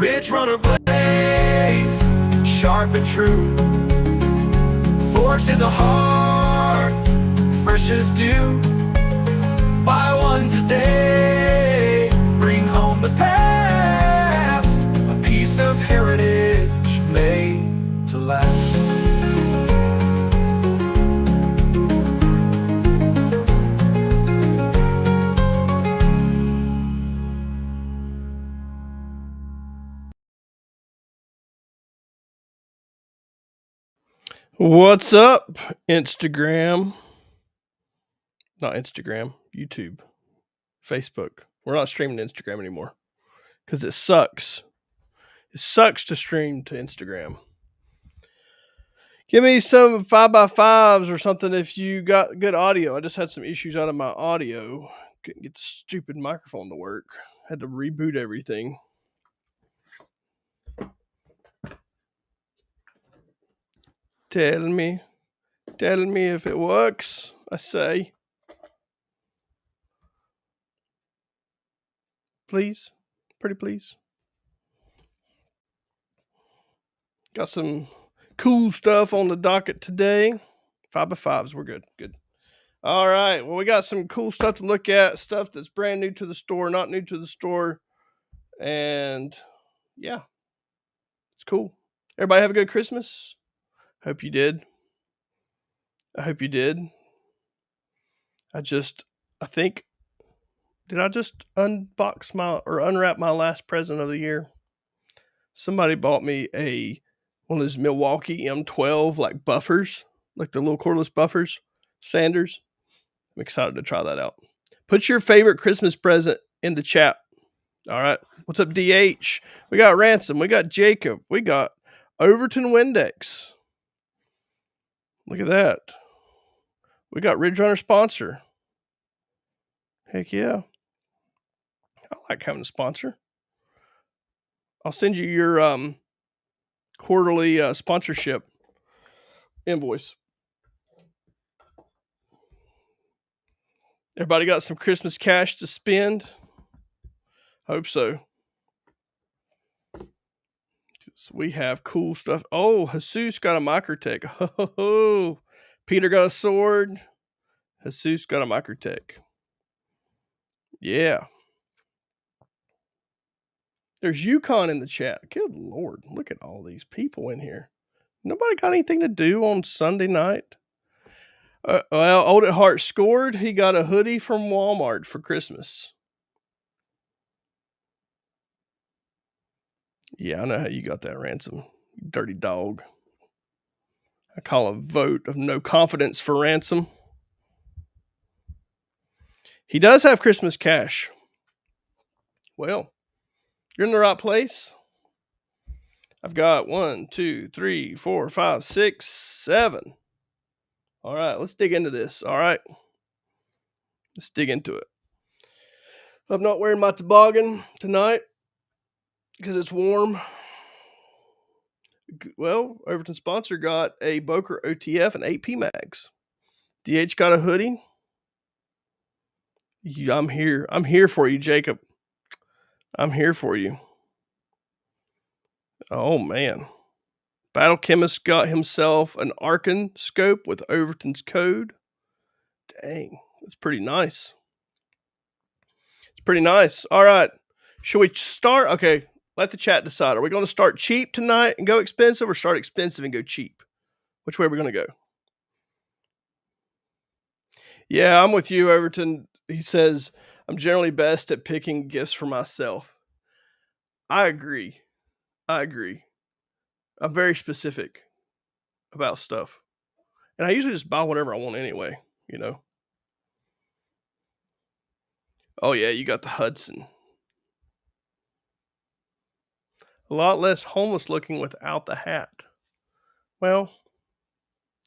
Ridge Runner blades, sharp and true, forged in the heart, fresh as dew. Buy one today, bring home the past, a piece of heritage made to last. What's up, Instagram? Not Instagram, YouTube, Facebook. We're not streaming to Instagram anymore because it sucks. It sucks to stream to Instagram. Give me some 5x5s or something if you got good audio. I just had some issues out of my audio. Couldn't get the stupid microphone to work. Had to reboot everything. Tell me if it works, I say. Please, pretty please. Got some cool stuff on the docket today. 5x5s, we're good. All right, well, we got some cool stuff to look at, stuff that's brand new to the store, not new to the store, and yeah, it's cool. Everybody have a good Christmas. Hope you did. I hope you did. I think, did I just unbox or unwrap my last present of the year? Somebody bought me one of those Milwaukee M12 like buffers, like the little cordless buffers, sanders. I'm excited to try that out. Put your favorite Christmas present in the chat. All right. What's up, DH? We got Ransom. We got Jacob. We got Overton Windex. Look at that. We got Ridge Runner sponsor. Heck yeah. I like having a sponsor. I'll send you your quarterly sponsorship invoice. Everybody got some Christmas cash to spend? Hope so. We have cool stuff. Oh, Jesus got a Microtech. Oh, Peter got a sword. Jesus got a Microtech. Yeah. There's Yukon in the chat. Good Lord. Look at all these people in here. Nobody got anything to do on Sunday night? Well, Old at Heart scored. He got a hoodie from Walmart for Christmas. Yeah, I know how you got that, Ransom. You dirty dog. I call a vote of no confidence for Ransom. He does have Christmas cash. Well, you're in the right place. I've got 1, 2, 3, 4, 5, 6, 7. All right, let's dig into this. All right. Let's dig into it. I'm not wearing my toboggan tonight because it's warm. Well, Overton sponsor got a Boker OTF and 8 PMags. DH got a hoodie. I'm here. I'm here for you, Jacob. I'm here for you. Oh, man. Battle Chemist got himself an Arkan scope with Overton's code. Dang, that's pretty nice. It's pretty nice. All right. Should we start? Okay, let the chat decide. Are we going to start cheap tonight and go expensive, or start expensive and go cheap? Which way are we going to go? Yeah, I'm with you, Overton. He says, I'm generally best at picking gifts for myself. I agree. I'm very specific about stuff. And I usually just buy whatever I want anyway, you know. Oh, yeah, you got the Hudson. A lot less homeless looking without the hat. Well,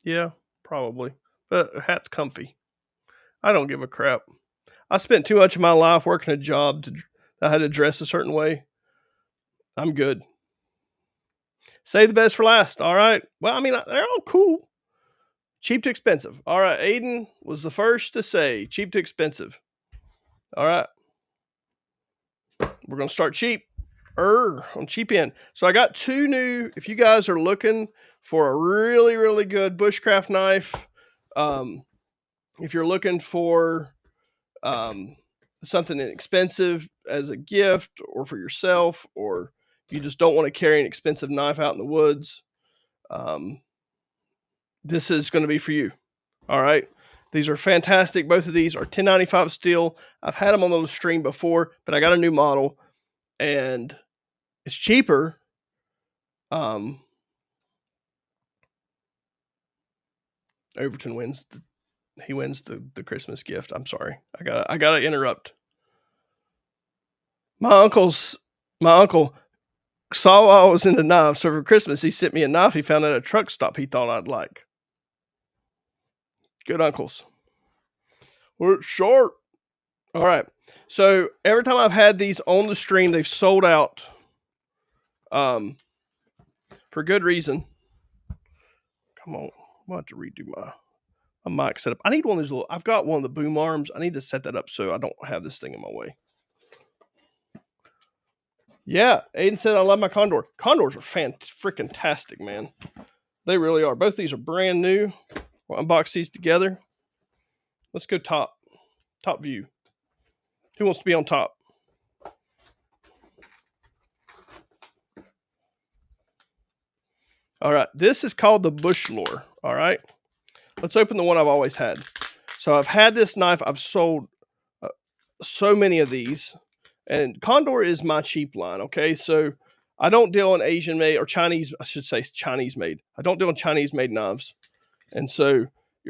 yeah, probably. But a hat's comfy. I don't give a crap. I spent too much of my life working a job that I had to dress a certain way. I'm good. Save the best for last. All right. Well, I mean, they're all cool. Cheap to expensive. All right. Aiden was the first to say cheap to expensive. All right. We're going to start cheap. on Cheap End. So I got 2 new. If you guys are looking for a really, really good bushcraft knife, if you're looking for something inexpensive as a gift or for yourself, or you just don't want to carry an expensive knife out in the woods, this is going to be for you. All right. These are fantastic. Both of these are 1095 steel. I've had them on the stream before, but I got a new model and it's cheaper. Overton wins. He wins the Christmas gift. I'm sorry. I gotta interrupt. My uncle saw I was into knives, so for Christmas he sent me a knife he found at a truck stop he thought I'd like. Good uncles. Well, it's sharp. All right. So every time I've had these on the stream, they've sold out. For good reason. Come on. I'm about to redo my mic setup. I need one of those little. I've got one of the boom arms. I need to set that up so I don't have this thing in my way. Yeah, Aiden said I love my Condor. Condors are freaking-tastic, man. They really are. Both of these are brand new. We'll unbox these together. Let's go top view. Who wants to be on top? All right, this is called the Bush Lore. All right, let's open the one I've always had. So I've had this knife. I've sold so many of these, and Condor is my cheap line. Okay, so I don't deal in Asian made or Chinese. I should say Chinese made. I don't deal in Chinese made knives, and so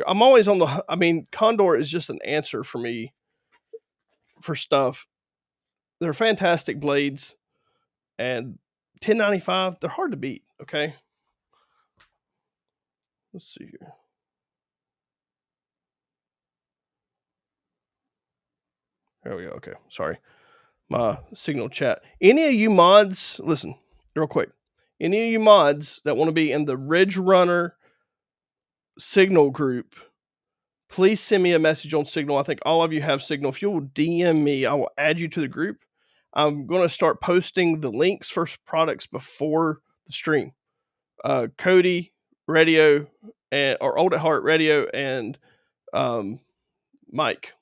I'm always on the. I mean, Condor is just an answer for me for stuff. They're fantastic blades, and 1095. They're hard to beat. Okay. Let's see here. There we go. Okay. Sorry. My signal chat. Any of you mods, listen, real quick. Any of you mods that want to be in the Ridge Runner Signal group, please send me a message on Signal. I think all of you have Signal. If you will DM me, I will add you to the group. I'm going to start posting the links for products before the stream. Cody Radio or Old at Heart Radio and Mike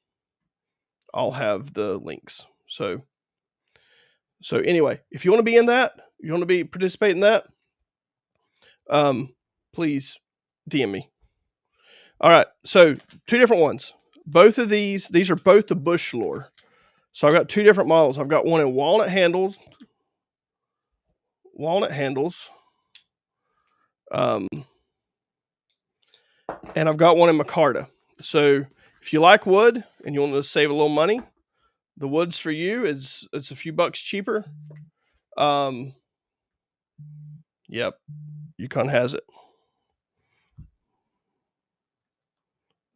all have the links. So anyway, if you want to be in that, you want to participate in that, please DM me. All right, so 2 different ones. Both of these are both the Bush Lore. So I've got 2 different models. I've got one in walnut handles. And I've got one in micarta. So if you like wood and you want to save a little money, the wood's for you. It's a few bucks cheaper. Yep, Yukon has it.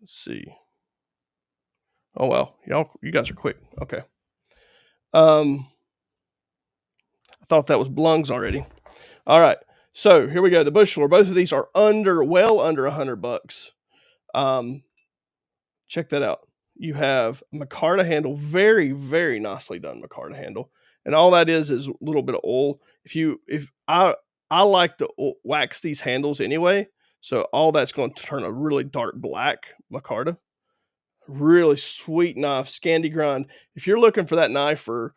Let's see. Oh well, you guys are quick. Okay. I thought that was Blungs already. All right. So here we go. The Bush Lore. Both of these are well under $100. Check that out. You have micarta handle, very, very nicely done micarta handle, and all that is a little bit of oil. If I like to wax these handles anyway, so all that's going to turn a really dark black micarta. Really sweet knife, Scandi grind. If you're looking for that knife for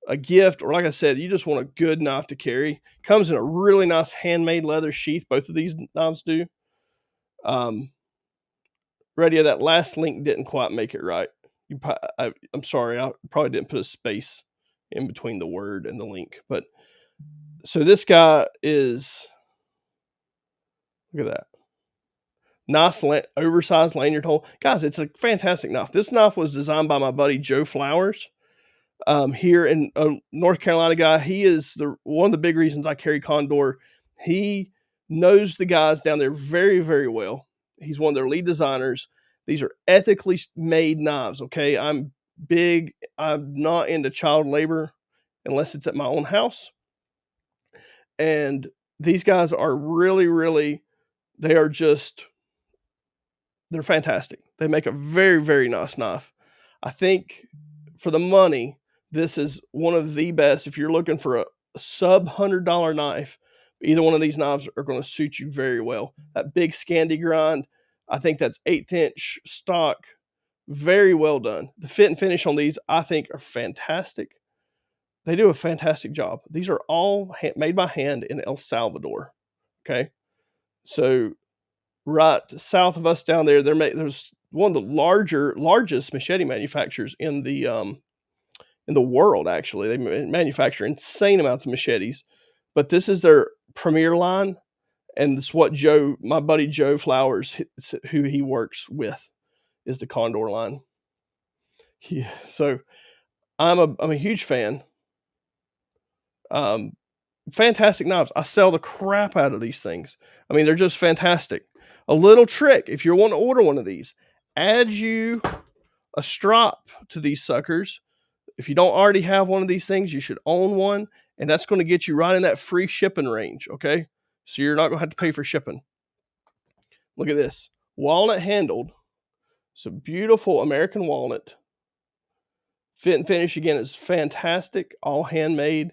a gift, or like I said, you just want a good knife to carry, comes in a really nice handmade leather sheath. Both of these knives do. Radio, that last link didn't quite make it right. I'm sorry, I probably didn't put a space in between the word and the link. But so this guy is, look at that. Nice oversized lanyard hole. Guys, it's a fantastic knife. This knife was designed by my buddy Joe Flowers here in North Carolina guy. He is one of the big reasons I carry Condor. He knows the guys down there very, very well. He's one of their lead designers. These are ethically made knives, okay? I'm not into child labor unless it's at my own house. And these guys are really, really, they're fantastic. They make a very, very nice knife. I think for the money, this is one of the best. If you're looking for sub $100 knife. Either one of these knives are going to suit you very well. That big Scandi grind, I think that's 1/8 inch stock. Very well done. The fit and finish on these, I think, are fantastic. They do a fantastic job. These are all made by hand in El Salvador. Okay. So right south of us down there, there's one of the largest machete manufacturers in the world. Actually, they manufacture insane amounts of machetes, but this is their premier line, and it's what my buddy Joe Flowers, who he works with, is the Condor line. Yeah, so I'm a huge fan. Fantastic knives. I sell the crap out of these things. I mean, they're just fantastic. A little trick, if you want to order one of these, add you a strap to these suckers. If you don't already have one of these things, you should own one, and that's going to get you right in that free shipping range, okay? So you're not going to have to pay for shipping. Look at this. Walnut handled. It's a beautiful American walnut. Fit and finish, again, is fantastic. All handmade.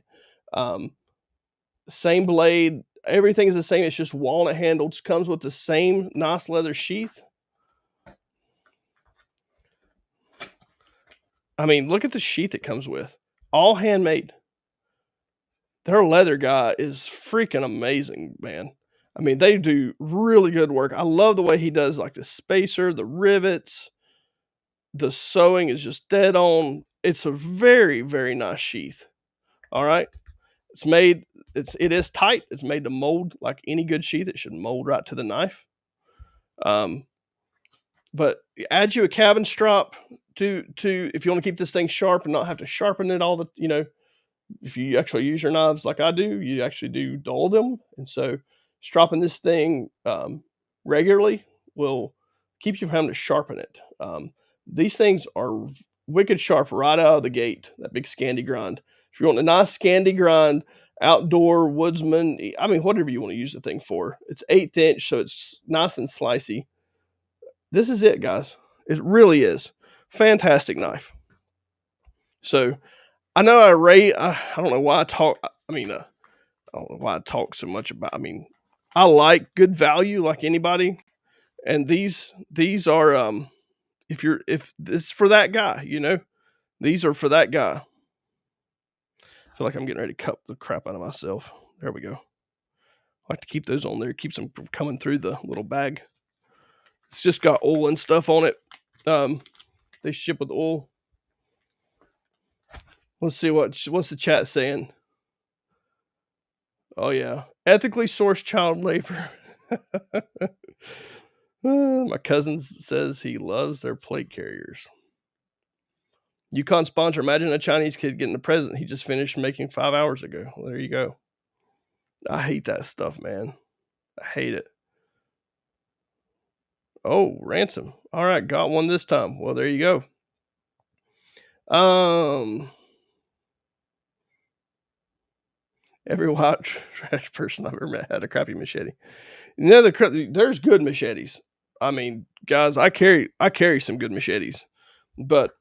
Same blade. Everything is the same. It's just walnut handled. Comes with the same nice leather sheath. I mean, look at the sheath it comes with. All handmade. Their leather guy is freaking amazing, man. I mean, they do really good work. I love the way he does like the spacer, the rivets. The sewing is just dead on. It's a very, very nice sheath. All right. It is tight. It's made to mold like any good sheath. It should mold right to the knife. But add you a cabin strap to if you want to keep this thing sharp and not have to sharpen it all the, if you actually use your knives like I do, you actually do dull them. And so stropping this thing regularly will keep you from having to sharpen it. These things are wicked sharp right out of the gate, that big Scandi grind. If you want a nice Scandi grind, outdoor woodsman, I mean, whatever you want to use the thing for. It's 1/8 inch, so it's nice and slicey. This is it, guys. It really is. Fantastic knife. So I know I don't know why I talk. I mean, I don't know why I talk so much about. I mean, I like good value, like anybody, and these are if it's for that guy, these are for that guy. I feel like I'm getting ready to cut the crap out of myself. There we go. I like to keep those on there. Keeps them from coming through the little bag. It's just got oil and stuff on it. They ship with oil. Let's see what's the chat saying. Oh yeah, ethically sourced child labor. My cousin says he loves their plate carriers. Yukon sponsor. Imagine a Chinese kid getting a present he just finished making 5 hours ago. Well, there you go. I hate that stuff, man. I hate it. Oh, ransom. All right, got one this time. Well, there you go. Every white trash person I've ever met had a crappy machete. There's good machetes. I mean, guys, I carry some good machetes, but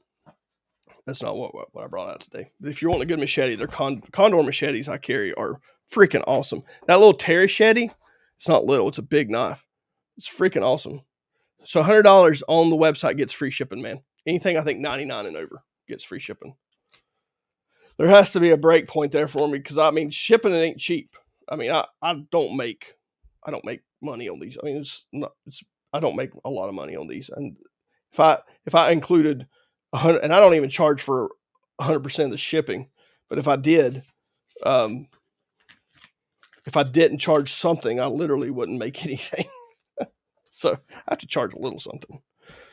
that's not what I brought out today. But if you want a good machete, they're Condor machetes I carry are freaking awesome. That little Terrachete, it's not little, it's a big knife. It's freaking awesome. So $100 on the website gets free shipping, man. Anything I think 99 and over gets free shipping. There has to be a break point there for me because I mean shipping it ain't cheap. I mean I don't make money on these. I mean I don't make a lot of money on these. And if I included 100, and I don't even charge for 100% of the shipping, but if I did, if I didn't charge something, I literally wouldn't make anything. So I have to charge a little something.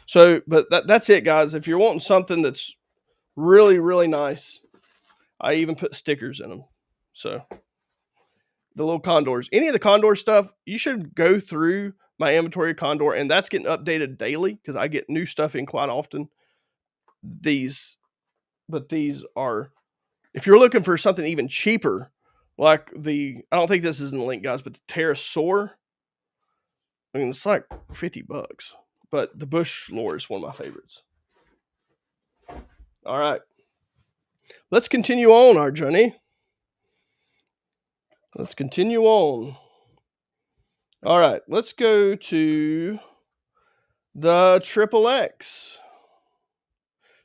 So, but that's it, guys. If you're wanting something that's really, really nice, I even put stickers in them. So the little Condors, any of the Condor stuff, you should go through my inventory of Condor, and that's getting updated daily because I get new stuff in quite often. These are, if you're looking for something even cheaper, like I don't think this is in the link, guys, but the Pterosaur. I mean, it's like $50, but the Bush lore is one of my favorites. All right. Let's continue on our journey. Let's continue on. All right, let's go to the Triple X.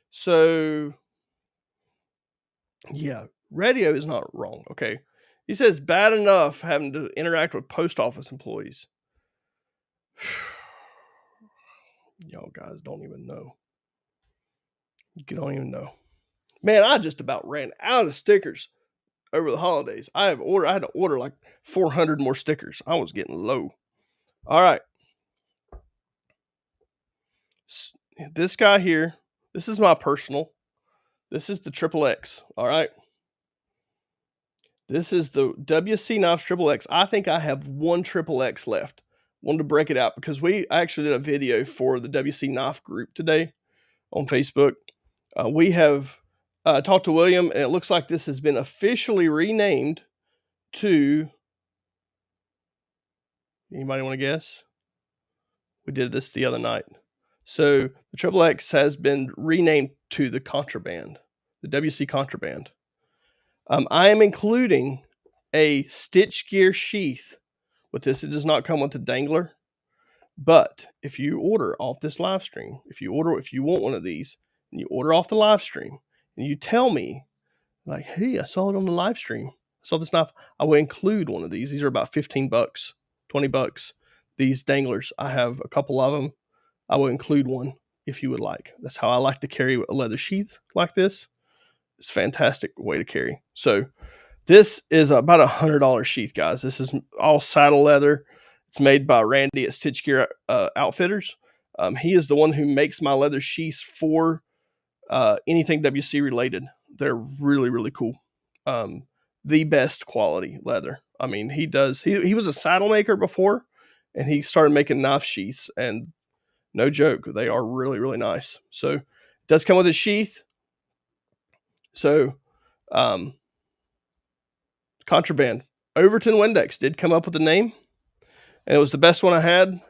So, yeah, radio is not wrong, okay? He says bad enough having to interact with post office employees. Y'all guys don't even know. You don't even know. Man, I just about ran out of stickers over the holidays. I had to order like 400 more stickers. I was getting low. All right. This guy here, this is my personal. This is the Triple X. All right. This is the WC Knives Triple X. I think I have one Triple X left. Wanted to break it out because I actually did a video for the WC Knife group today on Facebook. We have talked to William, and it looks like this has been officially renamed to. Anybody want to guess? We did this the other night. So the Triple X has been renamed to the Contraband, the WC Contraband. I am including a stitch gear sheath with this. It does not come with a dangler, but if you order off this live stream, if you want one of these, and you order off the live stream, and you tell me, like, hey, I saw it on the live stream, I saw this knife, I will include one of these. These are about $15, $20. These danglers, I have a couple of them. I will include one if you would like. That's how I like to carry a leather sheath like this. It's a fantastic way to carry. So this is about $100 sheath, guys. This is all saddle leather. It's made by Randy at Stitch Gear Outfitters. He is the one who makes my leather sheaths for anything WC related. They're really, really cool. The best quality leather. I mean, he was a saddle maker before, and he started making knife sheaths, and no joke, they are really, really nice. So it does come with a sheath. So Contraband. Overton Windex did come up with the name, and it was the best one I had.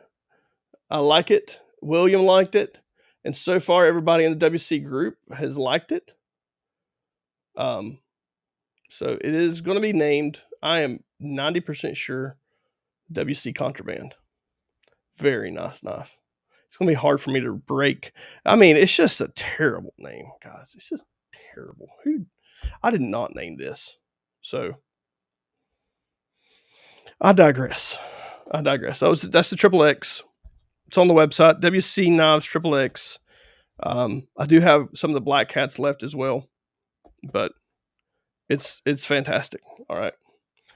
I like it. William liked it. And so far, everybody in the WC group has liked it. So it is going to be named, I am 90% sure, WC Contraband. Very nice knife. It's going to be hard for me to break. I mean, it's just a terrible name, guys. It's just terrible. I did not name this. So I digress. That's the Triple X. It's on the website, WC Knives Triple X. I do have some of the Black Cats left as well, but it's fantastic. All right.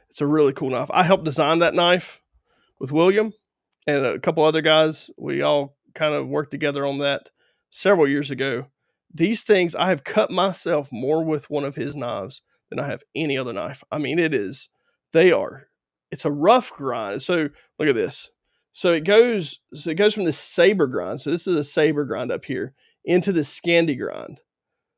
It's a really cool knife. I helped design that knife with William and a couple other guys. We all kind of worked together on that several years ago. These things, I have cut myself more with one of his knives than I have any other knife. I mean, it's a rough grind. So look at this. So it goes from the saber grind. So this is a saber grind up here into the Scandi grind.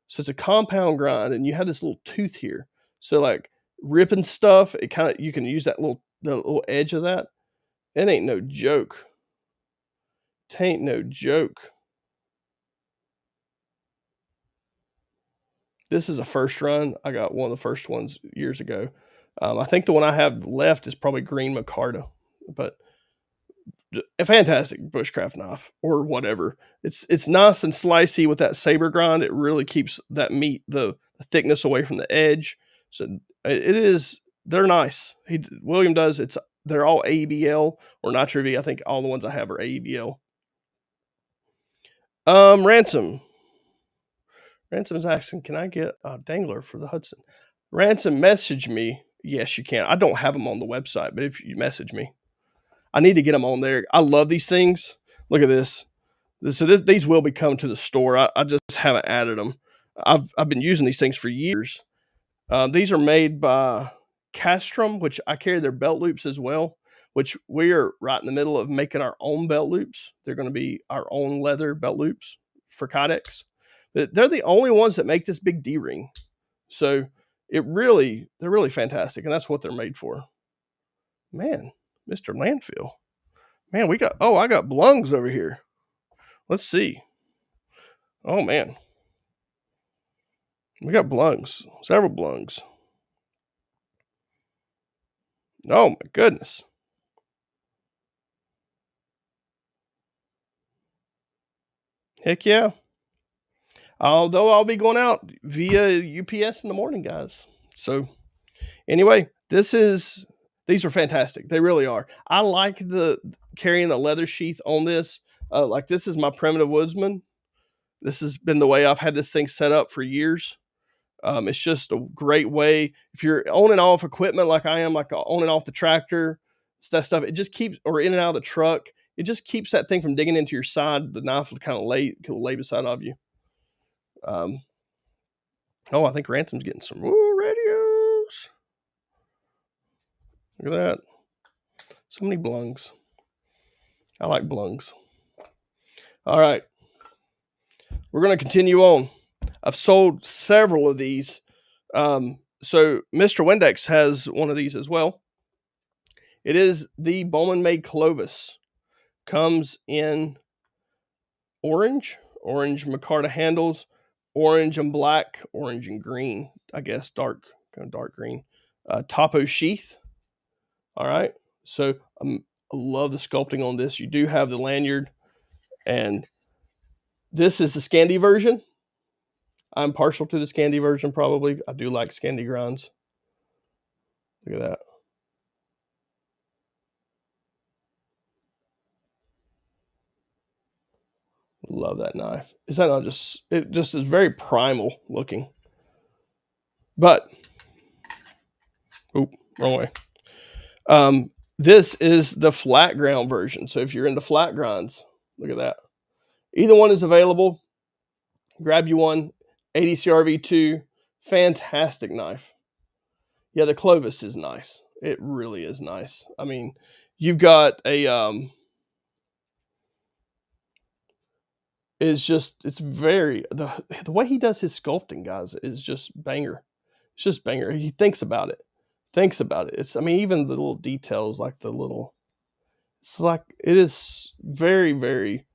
So it's a compound grind, and you have this little tooth here. So like ripping stuff, you can use the little edge of that. It ain't no joke. Tain't no joke. This is a first run. I got one of the first ones years ago. I think the one I have left is probably green micarta, but a fantastic bushcraft knife or whatever. It's nice and slicey with that saber grind. It really keeps that meat, the thickness away from the edge. So it is. They're nice. William does. They're all AEBL or Nitro V. I think all the ones I have are AEBL. Ransom is asking, can I get a dangler for the Hudson? Ransom, message me. Yes, you can. I don't have them on the website, but if you message me, I need to get them on there. I love these things. Look at this. These will be coming to the store. I just haven't added them. I've been using these things for years. These are made by Castrum, which I carry their belt loops as well, which we are right in the middle of making our own belt loops. They're going to be our own leather belt loops for Kydex. They're the only ones that make this big D-ring. So they're really fantastic, and that's what they're made for. Man, Mr. Landfill. Man, I got blungs over here. Let's see. Oh, man. We got blungs. Several blungs. Oh my goodness. Heck yeah. Although I'll be going out via UPS in the morning, guys. So anyway, these are fantastic. They really are. I like the carrying the leather sheath on this. Like this is my Primitive Woodsman. This has been the way I've had this thing set up for years. It's just a great way if you're on and off equipment like I am, like on and off the tractor, that stuff. It just keeps, or in and out of the truck. It just keeps that thing from digging into your side. The knife will kind of lay beside of you. Oh, I think Ransom's getting some radios. Look at that. So many blungs. I like blungs. All right. We're going to continue on. I've sold several of these. So Mr. Windex has one of these as well. It is the Bowman made Clovis. Comes in orange micarta handles, orange and black, orange and green, I guess kind of dark green. Topo sheath. All right. So I love the sculpting on this. You do have the lanyard, and this is the Scandi version. I'm partial to the Scandi version, probably. I do like Scandi grinds. Look at that. Love that knife. Is that not just, it just is very primal looking. But, wrong way. This is the flat ground version. So if you're into flat grinds, look at that. Either one is available. Grab you one. ADCR V2. Fantastic knife. Yeah, the Clovis is nice. It really is nice. I mean, you've got a it's very, the way he does his sculpting, guys, is just banger. It's just banger. He thinks about it. It's, I mean, even the little details, like it's like, it is very, very.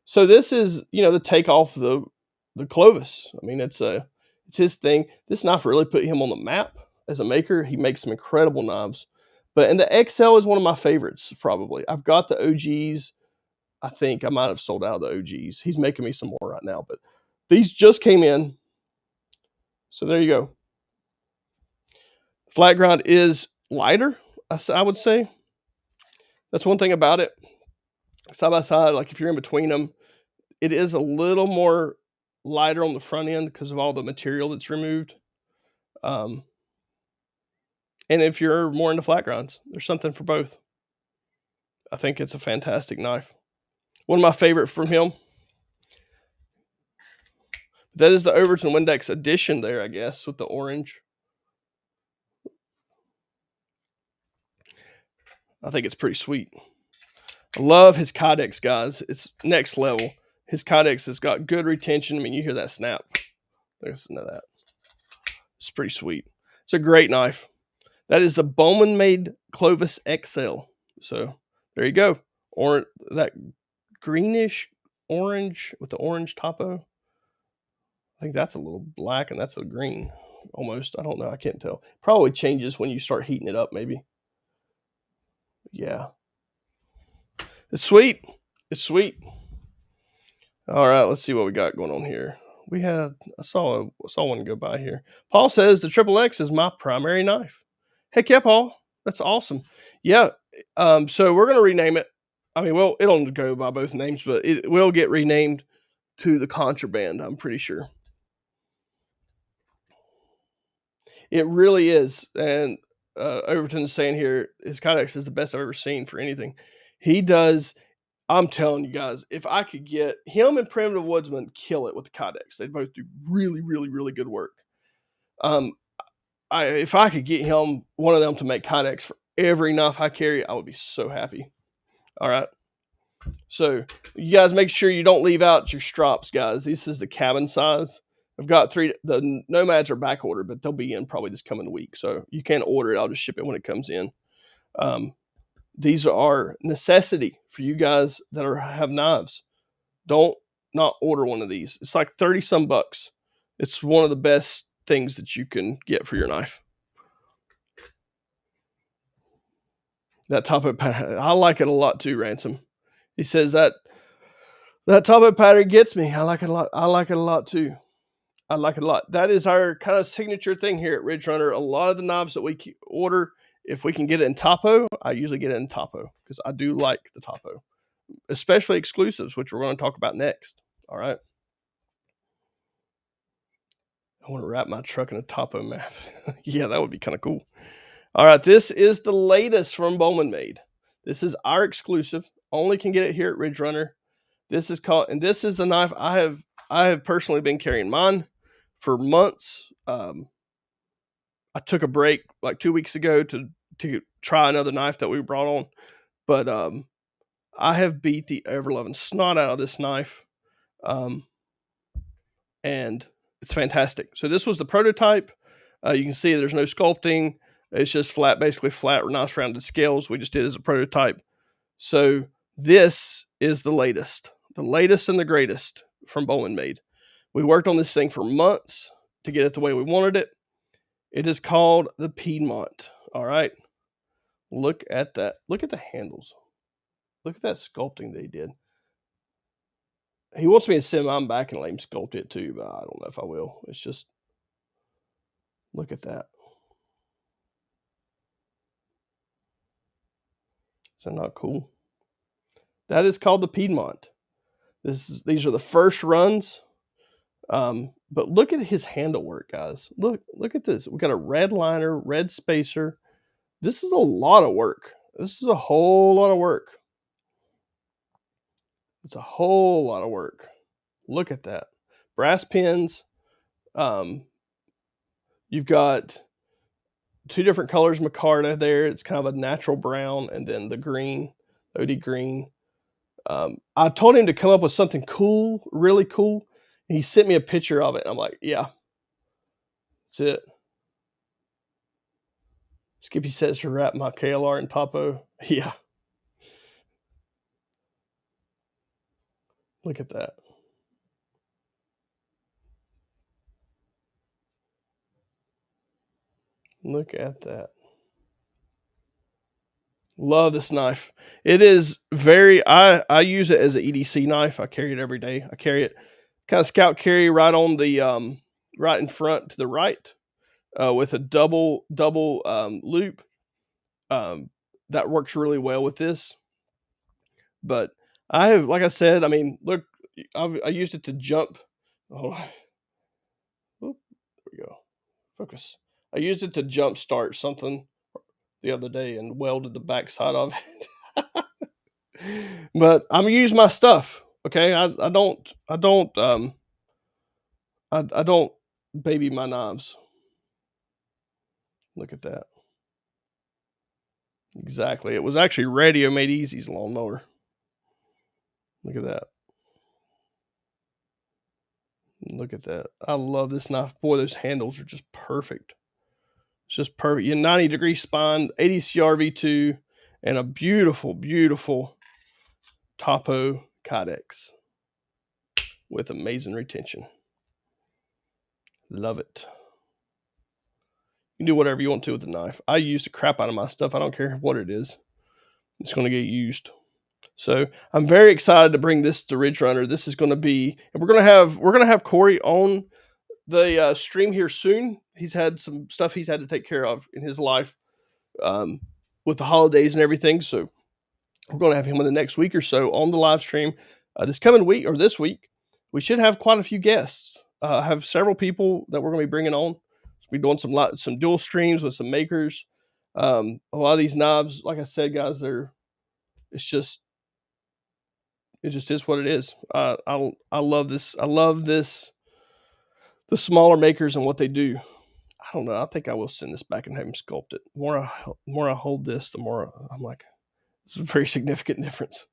So this is, the takeoff the Clovis. I mean, it's his thing. This knife really put him on the map as a maker. He makes some incredible knives. And the XL is one of my favorites, probably. I've got the OGs. I think I might have sold out of the OGs. He's making me some more right now, but these just came in. So there you go. Flat grind is lighter, I would say. That's one thing about it. Side by side, like if you're in between them, it is a little more lighter on the front end because of all the material that's removed. And if you're more into flat grinds, there's something for both. I think it's a fantastic knife. One of my favorite from him. That is the Overton Windex edition there, I guess, with the orange. I think it's pretty sweet. I love his Kydex, guys. It's next level. His Kydex has got good retention. I mean, you hear that snap. Listen to that. It's pretty sweet. It's a great knife. That is the Bowman made Clovis XL. So there you go. Or that greenish orange with the orange topo. I think that's a little black and that's a green almost. I don't know. I can't tell. Probably changes when you start heating it up, maybe. Yeah. It's sweet. It's sweet. All right, let's see what we got going on here. I saw one go by here. Paul says the Triple X is my primary knife. Heck yeah, Paul. That's awesome. Yeah. So we're gonna rename it. I mean, well, it'll go by both names, but it will get renamed to the Contraband, I'm pretty sure. It really is. And Overton's saying here, his Kydex is the best I've ever seen for anything. He does. I'm telling you guys, if I could get him and Primitive Woodsman kill it with the Kydex, they both do really, really, really good work. If I could get one of them to make Kydex for every knife I carry, I would be so happy. All right. So you guys make sure you don't leave out your strops, guys. This is the cabin size. I've got 3. The Nomads are back ordered, but they'll be in probably this coming week. So you can't order it. I'll just ship it when it comes in. These are necessity for you guys that have knives. Don't not order one of these. It's like 30 some bucks. It's one of the best things that you can get for your knife. That top oak pattern, I like it a lot too, Ransom. He says that top oak pattern gets me. I like it a lot. I like it a lot too. I like it a lot. That is our kind of signature thing here at Ridge Runner. A lot of the knives that we order, if we can get it in topo, I usually get it in topo because I do like the topo, especially exclusives, which we're going to talk about next. All right. I want to wrap my truck in a topo map. Yeah, that would be kind of cool. All right, this is the latest from Bowman Made. This is our exclusive. Only can get it here at Ridge Runner. This is called, and this is the knife I have personally been carrying mine for months. I took a break like 2 weeks ago to try another knife that we brought on, but I have beat the ever-loving snot out of this knife, and it's fantastic. So this was the prototype. You can see there's no sculpting. It's just flat, basically flat, nice rounded scales. We just did as a prototype. So this is the latest and the greatest from Bowman Made. We worked on this thing for months to get it the way we wanted it. It is called the Piedmont. All right. Look at that. Look at the handles. Look at that sculpting they did. He wants me to send mine back and let him sculpt it too, but I don't know if I will. It's just, look at that. Is that not cool? That is called the Piedmont. These are the first runs. But look at his handle work, guys. Look at this. We got a red liner, red spacer. This is a lot of work. This is a whole lot of work. It's a whole lot of work. Look at that. Brass pins. You've got 2 different colors micarta there. It's kind of a natural brown, and then the green, OD green. I told him to come up with something cool, really cool. And he sent me a picture of it. I'm like, yeah, that's it. Skippy says to wrap my KLR in topo. Yeah. Look at that. Look at that. Love this knife. It is very, I use it as an EDC knife. I carry it every day. I carry it kind of scout carry right on the, right in front to the right, with a double loop. That works really well with this. But I have, like I said, I mean, look, I used it to jump. Oh, there we go. Focus. I used it to jump start something the other day and welded the backside of it. But I'm gonna use my stuff. Okay, I don't baby my knives. Look at that. Exactly. It was actually Radio Made Easy's lawnmower. Look at that. Look at that. I love this knife. Boy, those handles are just perfect. It's just perfect. You 90-degree spine, 80 CRV2, and a beautiful, beautiful Topo Kydex with amazing retention. Love it. You can do whatever you want to with the knife. I use the crap out of my stuff. I don't care what it is. It's going to get used. So I'm very excited to bring this to Ridge Runner. This is going to be, and we're going to have Corey on the stream here soon. He's had some stuff he's had to take care of in his life, with the holidays and everything. So we're going to have him in the next week or so on the live stream. This coming week, or this week, we should have quite a few guests. Have several people that we're going to be bringing on. We're doing some dual streams with some makers. A lot of these knives, like I said, guys, it just is what it is. I love this. I love this. The smaller makers and what they do. I don't know. I think I will send this back and have him sculpt it. The more I hold this, the more I'm like, it's a very significant difference.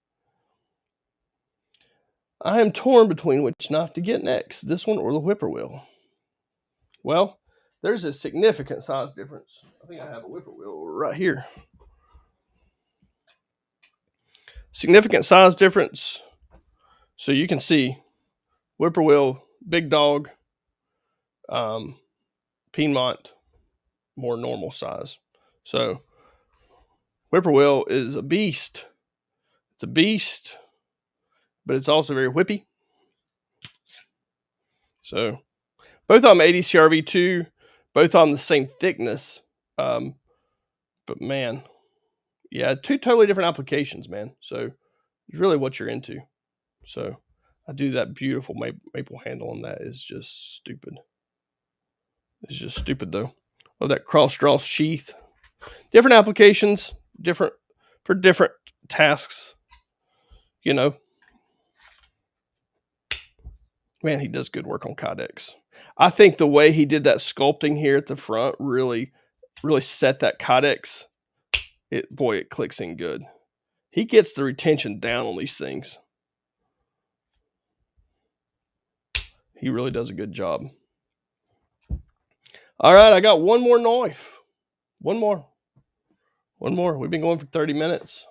I am torn between which knife to get next, this one or the whippoorwill. Well, there's a significant size difference. I think I have a whippoorwill right here. Significant size difference. So you can see whippoorwill, big dog, Piedmont, more normal size. So Whippoorwill is a beast. It's a beast, but it's also very whippy. So both on ADCR V2, both on the same thickness. But man, yeah, two totally different applications, man. So it's really what you're into. So I do that beautiful maple handle, and that is just stupid. It's just stupid though. Love that cross draw sheath. Different applications, different for different tasks. You know, man, he does good work on Kydex. I think the way he did that sculpting here at the front really set that Kydex. It clicks in good. He gets the retention down on these things. He really does a good job. All right, I got one more knife. One more. We've been going for 30 minutes.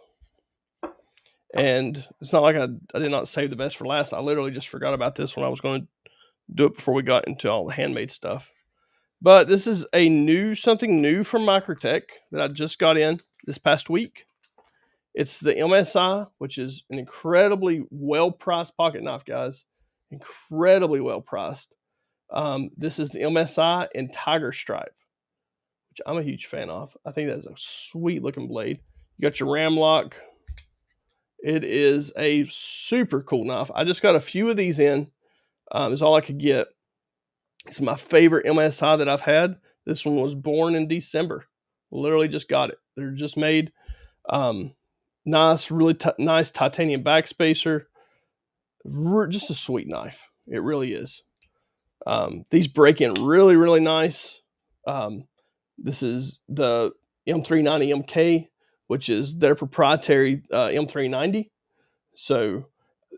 And it's not like I did not save the best for last. I literally just forgot about this when I was going to do it before we got into all the handmade stuff. But this is something new from Microtech that I just got in this past week. It's the MSI, which is an incredibly well-priced pocket knife, guys. Incredibly well-priced. This is the MSI in Tiger Stripe, which I'm a huge fan of. I think that's a sweet-looking blade. You got your ram lock. It is a super cool knife. I just got a few of these in. Is all I could get. It's my favorite MSI that I've had. This one was born in December. Literally just got it. They're just made. Nice, really nice titanium backspacer. Just a sweet knife. It really is. These break in really, really nice. This is the M390 MK, which is their proprietary M390. So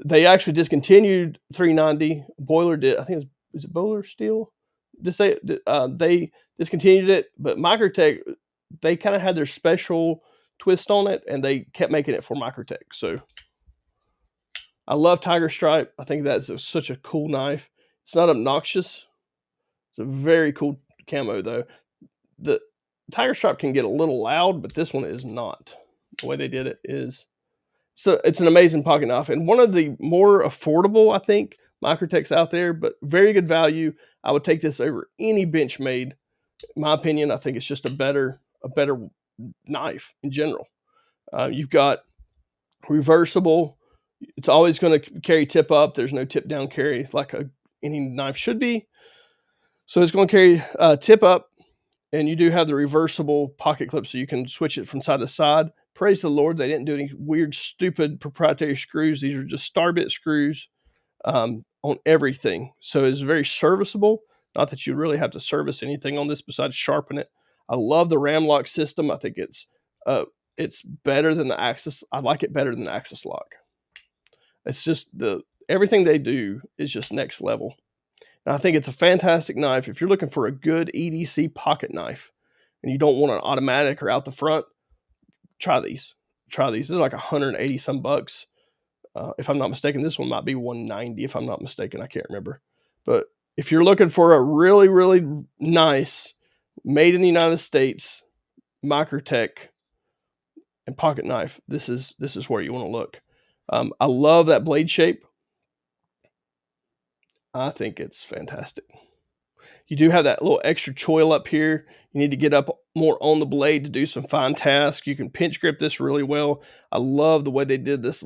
they actually discontinued 390. Boiler did. I think is it Boiler Steel? They discontinued it, but Microtech, they kind of had their special twist on it, and they kept making it for Microtech. So I love Tiger Stripe. I think that's such a cool knife. It's not obnoxious. It's a very cool camo, though. The Tiger Stripe can get a little loud, but this one is not. The way they did it is... So it's an amazing pocket knife, and one of the more affordable, I think, Microtechs out there, but very good value. I would take this over any Benchmade. In my opinion, I think it's just a better knife in general. You've got reversible. It's always going to carry tip up. There's no tip down carry like any knife should be. So it's going to carry tip up, and you do have the reversible pocket clip, so you can switch it from side to side. Praise the Lord, they didn't do any weird, stupid proprietary screws. These are just Starbit screws on everything. So it's very serviceable. Not that you really have to service anything on this besides sharpen it. I love the ram lock system. I think it's better than the Axis. I like it better than the Axis lock. It's just everything they do is just next level. And I think it's a fantastic knife. If you're looking for a good EDC pocket knife and you don't want an automatic or out the front, try these. These are like 180 some bucks. If I'm not mistaken, this one might be 190 if I'm not mistaken. I can't remember. But if you're looking for a really, really nice, made in the United States, Microtech and pocket knife, this is where you want to look. I love that blade shape. I think it's fantastic. You do have that little extra choil up here. You need to get up more on the blade to do some fine tasks. You can pinch grip this really well. I love the way they did this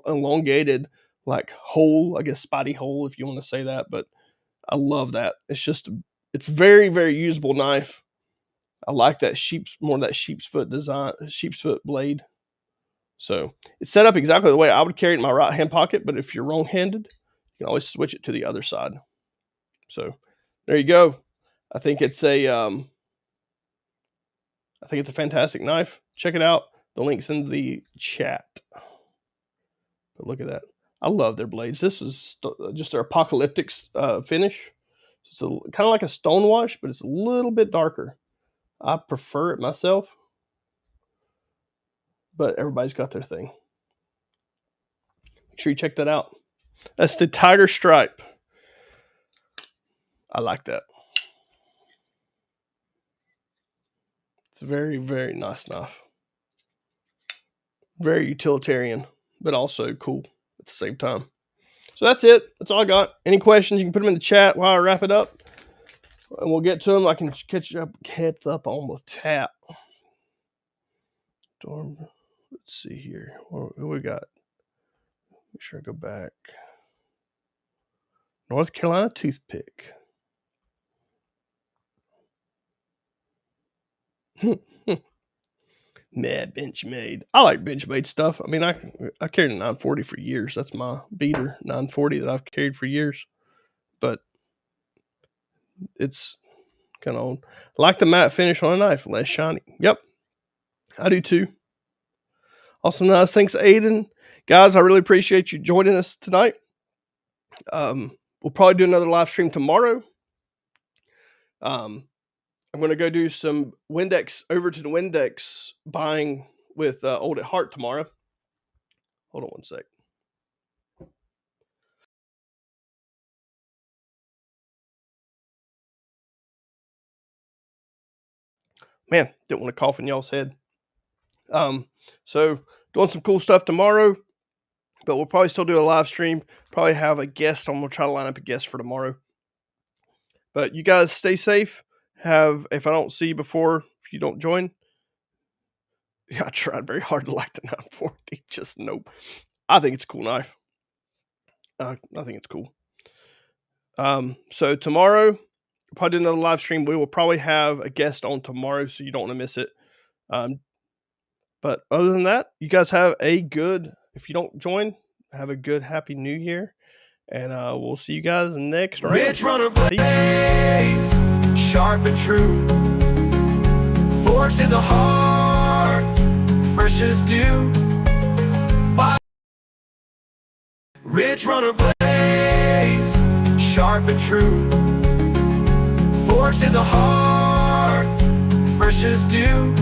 elongated like hole, I guess spotty hole if you want to say that, but I love that. It's very, very usable knife. I like that more of that sheep's foot design, sheep's foot blade. So it's set up exactly the way I would carry it in my right hand pocket, but if you're wrong-handed, you can always switch it to the other side. So there you go. I think it's a fantastic knife. Check it out. The link's in the chat. But look at that. I love their blades. This is just their apocalyptic finish. It's kind of like a stone wash, but it's a little bit darker. I prefer it myself. But everybody's got their thing. Make sure you check that out. That's the Tiger Stripe. I like that. It's a very, very nice knife. very utilitarian, but also cool at the same time. So that's it. That's all I got. Any questions, you can put them in the chat while I wrap it up, and we'll get to them. I can catch up on the chat. Let's see here. What we got? Make sure I go back. North Carolina toothpick. Mad Benchmade. I like Benchmade stuff. I mean, I carried a 940 for years. That's my beater 940 that I've carried for years. But it's kind of old. I like the matte finish on a knife, less shiny. Yep, I do too. Awesome, nice. Thanks, Aiden. Guys, I really appreciate you joining us tonight. We'll probably do another live stream tomorrow. I'm going to go do some Windex, over to the Windex buying with Old at Heart tomorrow. Hold on one sec. Man, didn't want to cough in y'all's head. So doing some cool stuff tomorrow, but we'll probably still do a live stream. Probably have a guest. I'm going to try to line up a guest for tomorrow. But you guys stay safe. If I don't see you before, if you don't join, I tried very hard to like the 940. Just nope. I think it's a cool knife. I think it's cool. So tomorrow, we'll probably do another live stream. We will probably have a guest on tomorrow, so you don't want to miss it. But other than that, you guys have a good, if you don't join, have a good, happy new year. And we'll see you guys next round. Ridge Runner blades, sharp and true, forged in the heart, fresh as dew. Ridge Runner blades, sharp and true, forged in the heart, fresh as dew.